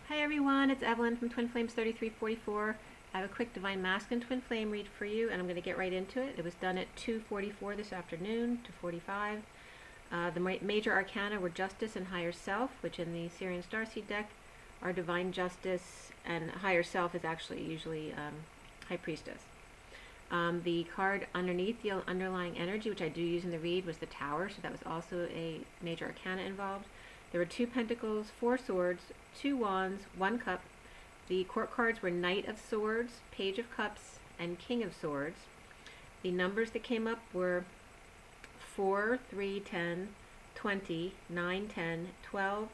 Hi everyone, it's Evelyn from Twin Flames 3344. I have a quick Divine Masculine Twin Flame read for you, and I'm going to get right into it. It was done at 2:44 this afternoon, 2:45. The major arcana were Justice and Higher Self, which in the Sirian Starseed deck are Divine Justice, and Higher Self is actually usually High Priestess. The card underneath the underlying energy, which I do use in the read, was the Tower, so that was also a major arcana involved. There were 2 Pentacles, 4 Swords, 2 Wands, 1 Cup. The court cards were Knight of Swords, Page of Cups, and King of Swords. The numbers that came up were 4, 3, 10, 20, 9, 10, 12,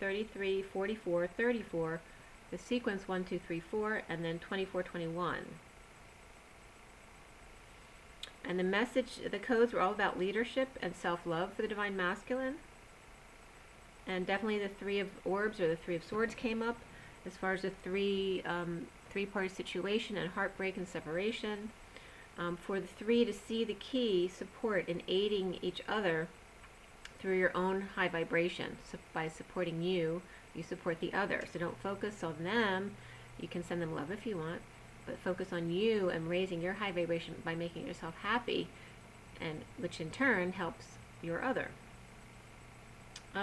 33, 44, 34, the sequence 1, 2, 3, 4, and then 24, 21. And the message, the codes were all about leadership and self-love for the Divine Masculine. And definitely the 3 of Orbs or the 3 of Swords came up as far as the three-party situation and heartbreak and separation. For the 3 to see the key support in aiding each other through your own high vibration. So by supporting you, you support the other. So don't focus on them. You can send them love if you want, but focus on you and raising your high vibration by making yourself happy, and which in turn helps your other.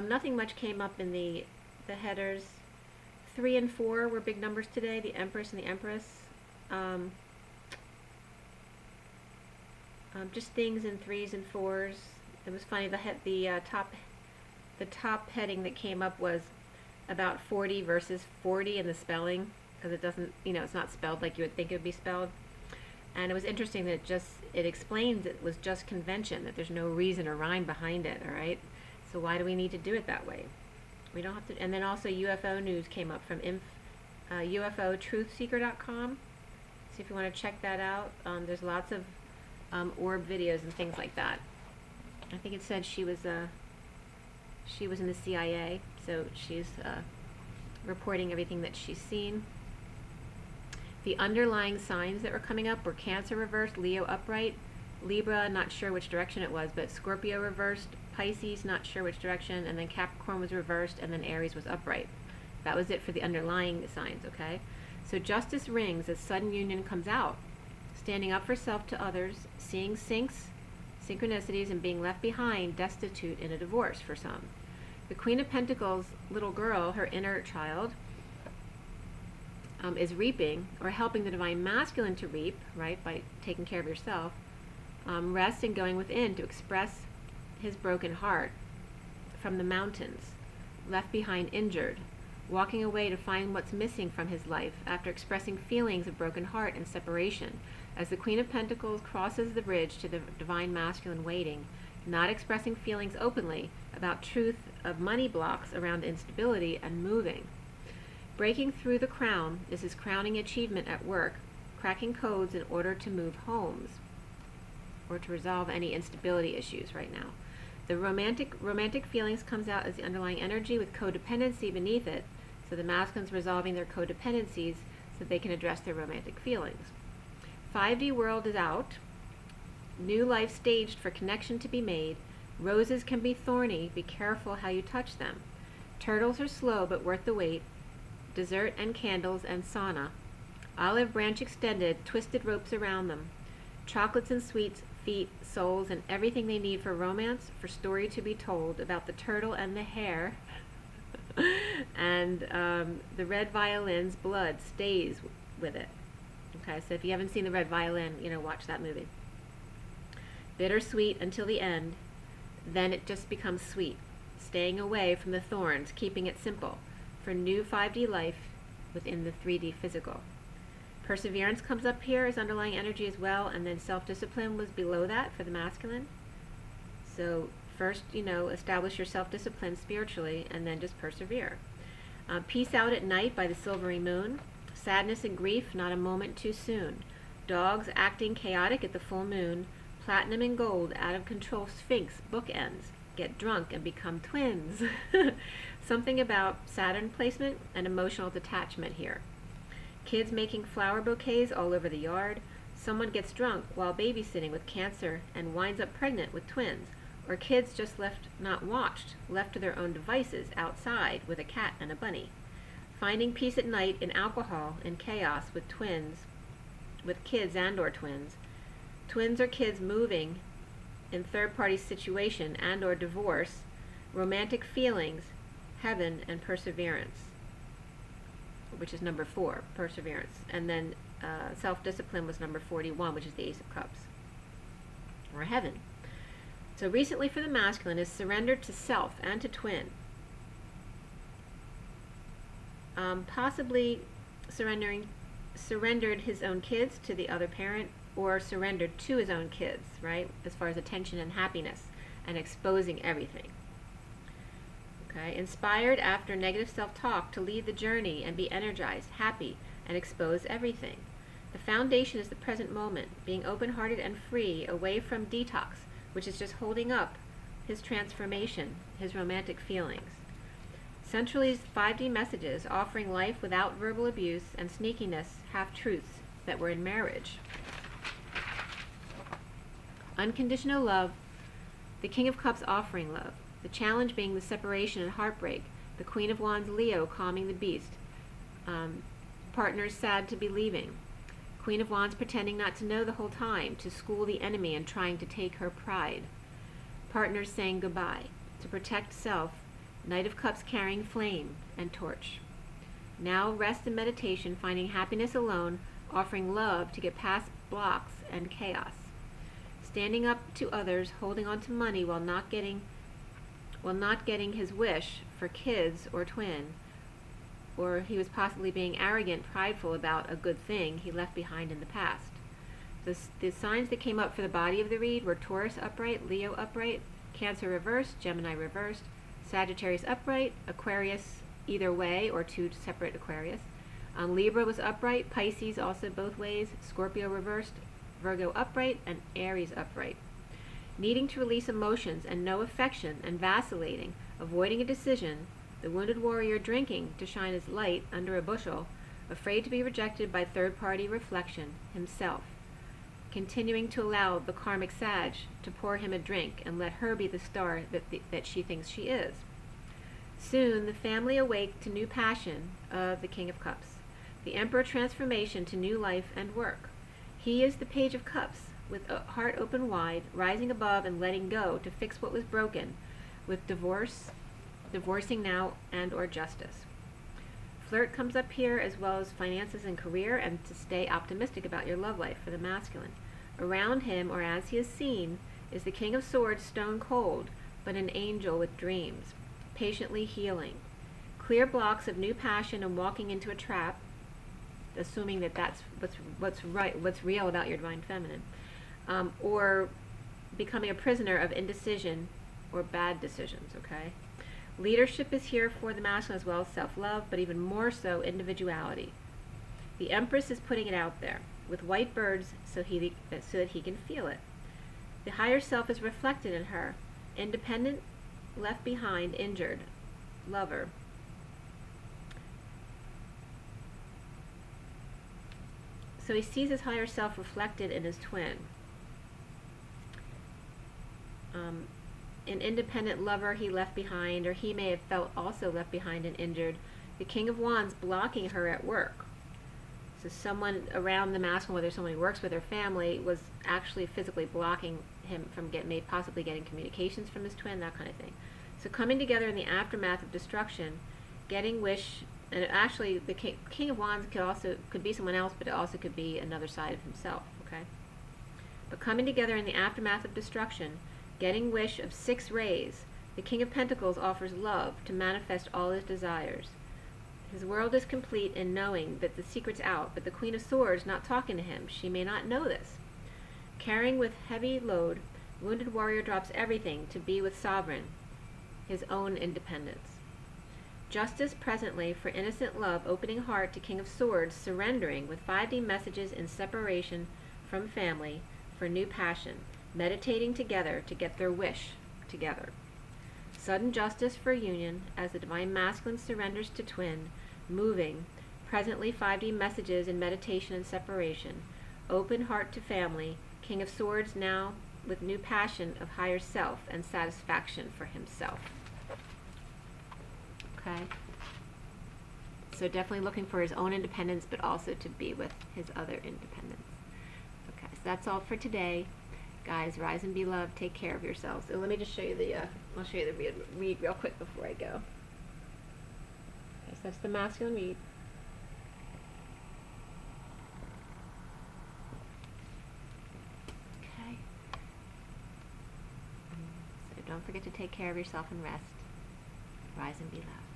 Nothing much came up in the headers. 3 and 4 were big numbers today, the Empress and the Empress. Just things in 3s and 4s. It was funny, the top heading that came up was about 40 versus 40 in the spelling, because it doesn't, it's not spelled like you would think it would be spelled. And it was interesting that it explains it was just convention, that there's no reason or rhyme behind it, all right? So why do we need to do it that way? We don't have to. And then also UFO news came up from UFOtruthseeker.com. So if you want to check that out, there's lots of orb videos and things like that. I think it said she was in the CIA, so she's reporting everything that she's seen. The underlying signs that were coming up were Cancer reversed, Leo upright, Libra, not sure which direction it was, but Scorpio reversed, Pisces, not sure which direction, and then Capricorn was reversed, and then Aries was upright. That was it for the underlying signs, okay? So justice rings as sudden union comes out. Standing up for self to others, seeing synchronicities, and being left behind, destitute in a divorce for some. The Queen of Pentacles, little girl, her inner child, is reaping, or helping the Divine Masculine to reap, right, by taking care of yourself. Rest and going within to express his broken heart from the mountains, left behind injured, walking away to find what's missing from his life after expressing feelings of broken heart and separation, as the Queen of Pentacles crosses the bridge to the Divine Masculine waiting, not expressing feelings openly about truth of money blocks around instability and moving. Breaking through the crown is his crowning achievement at work, cracking codes in order to move homes or to resolve any instability issues right now. The romantic feelings comes out as the underlying energy with codependency beneath it, so the masculines resolving their codependencies so they can address their romantic feelings. 5D world is out. New life staged for connection to be made. Roses can be thorny, be careful how you touch them. Turtles are slow but worth the wait. Dessert and candles and sauna. Olive branch extended, twisted ropes around them. Chocolates and sweets, feet, souls, and everything they need for romance, for story to be told about the turtle and the hare. And the red violin's blood stays with it. Okay, so if you haven't seen the Red Violin, watch that movie. Bittersweet until the end, then it just becomes sweet. Staying away from the thorns, keeping it simple, for new 5D life within the 3D physical. Perseverance comes up here as underlying energy as well, and then self-discipline was below that for the masculine. So first, establish your self-discipline spiritually, and then just persevere. Peace out at night by the silvery moon. Sadness and grief, not a moment too soon. Dogs acting chaotic at the full moon. Platinum and gold, out of control sphinx, bookends. Get drunk and become twins. Something about Saturn placement and emotional detachment here. Kids making flower bouquets all over the yard. Someone gets drunk while babysitting with Cancer and winds up pregnant with twins. Or kids just left not watched, left to their own devices outside with a cat and a bunny. Finding peace at night in alcohol and chaos with twins, with kids and or twins. Twins or kids moving in third-party situation and or divorce. Romantic feelings, heaven, and perseverance, which is number 4, perseverance. And then self-discipline was number 41, which is the Ace of Cups, or heaven. So recently for the masculine is surrendered to self and to twin. Possibly surrendered his own kids to the other parent, or surrendered to his own kids, right? As far as attention and happiness and exposing everything. Okay, inspired after negative self-talk to lead the journey and be energized, happy, and expose everything. The foundation is the present moment, being open-hearted and free, away from detox, which is just holding up his transformation, his romantic feelings. Centrally's 5D messages, offering life without verbal abuse and sneakiness, half-truths that were in marriage. Unconditional love, the King of Cups offering love. The challenge being the separation and heartbreak. The Queen of Wands, Leo, calming the beast. Partners sad to be leaving. Queen of Wands pretending not to know the whole time, to school the enemy and trying to take her pride. Partners saying goodbye. To protect self. Knight of Cups carrying flame and torch. Now rest in meditation, finding happiness alone, offering love to get past blocks and chaos. Standing up to others, holding on to money while not getting his wish for kids or twin, or he was possibly being arrogant, prideful about a good thing he left behind in the past. The signs that came up for the body of the read were Taurus upright, Leo upright, Cancer reversed, Gemini reversed, Sagittarius upright, Aquarius either way or 2 separate Aquarius. Libra was upright, Pisces also both ways, Scorpio reversed, Virgo upright, and Aries upright. Needing to release emotions and no affection and vacillating, avoiding a decision, the wounded warrior drinking to shine his light under a bushel, afraid to be rejected by third-party reflection, himself. Continuing to allow the karmic Sag to pour him a drink and let her be the star that she thinks she is. Soon the family awake to new passion of the King of Cups. The Emperor transformation to new life and work. He is the Page of Cups, with a heart open wide, rising above and letting go to fix what was broken, with divorcing now and or justice. Flirt comes up here, as well as finances and career, and to stay optimistic about your love life for the masculine. Around him, or as he is seen, is the King of Swords, stone cold, but an angel with dreams, patiently healing. Clear blocks of new passion and walking into a trap, assuming that that's what's real about your divine feminine, or becoming a prisoner of indecision or bad decisions, okay? Leadership is here for the masculine, as well as self-love, but even more so individuality. The Empress is putting it out there with white birds so that he can feel it. The higher self is reflected in her. Independent, left behind, injured, lover. So he sees his higher self reflected in his twin. An independent lover he left behind, or he may have felt also left behind and injured. The King of Wands blocking her at work. So someone around the masculine, whether someone who works with her family, was actually physically blocking him from possibly getting communications from his twin, that kind of thing. So coming together in the aftermath of destruction, getting wish, and actually the King of Wands could be someone else, but it also could be another side of himself, okay? But coming together in the aftermath of destruction, getting wish of 6 rays, the King of Pentacles offers love to manifest all his desires. His world is complete in knowing that the secret's out, but the Queen of Swords not talking to him. She may not know this. Carrying with heavy load, wounded warrior drops everything to be with sovereign, his own independence. Justice presently for innocent love, opening heart to King of Swords, surrendering with 5D messages in separation from family for new passion, meditating together to get their wish together. Sudden justice for union as the divine masculine surrenders to twin, moving, presently 5D messages in meditation and separation, open heart to family, King of Swords now with new passion of higher self and satisfaction for himself. Okay? So definitely looking for his own independence, but also to be with his other independence. Okay, so that's all for today. Guys, rise and be loved. Take care of yourselves. So let me just show you the, I'll show you the read real quick before I go. Okay, so that's the masculine read. Okay. So don't forget to take care of yourself and rest. Rise and be loved.